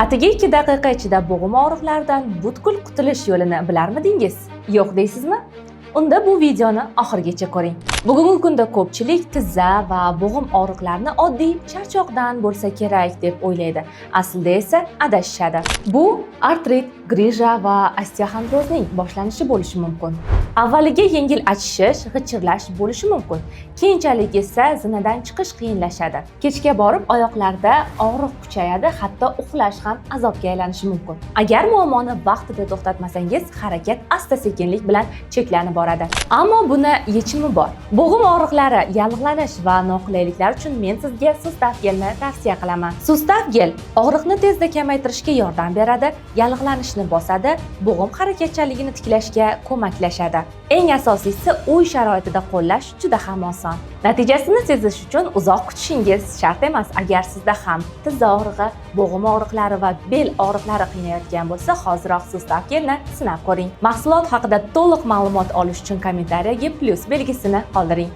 Atigi 2 daqiqa ichida bo'g'im og'riqlaridan butkul qutulish yo'lini bilarmidingiz? Yo'q deysizmi? Unda bu videoni oxirigacha ko'ring. Bugungi kunda ko'pchilik tizza va bo'g'im og'riqlarini oddiy charchoqdan bo'lsa kerak deb o'ylaydi. Aslida esa adashishadi. Bu artrit, grija va osteoxondrozning boshlanishi bo'lishi mumkin. Avvaliga yengil achishish, g'ichirlash bo'lishi mumkin. Keyinchalik esa zinadan chiqish qiyinlashadi. Kechga borib oyoqlarda og'riq kuchayadi, hatto uxlash ham azobga aylanishi mumkin. Agar muammoni vaqtida to'xtatmasangiz, harakat asta-sekinlik bilan cheklanib boradi. Ammo buni yechimi bor. Bo'g'im og'riqlari, yallig'lanish va noqulayliklar uchun men sizga Sustav gelni tavsiya qilaman. Sustav gel og'riqni tezda kamaytirishga yordam beradi, yallig'lanishni bosadi, bo'g'im harakatchanligini tiklashga ko'maklashadi. Eng asosiysi uy sharoitida qo'llash juda ham oson. Natijasini sezish uchun uzoq kutishingiz shart emas. Agar sizda ham tizza og'rig'i, bo'g'im og'riqlari va bel og'riqlari qiynayotgan bo'lsa, hoziroq Sustav gelni sinab ko'ring. Mahsulot haqida to'liq ma'lumot olish uchun kommentariyaga plus belgisini qoldiring.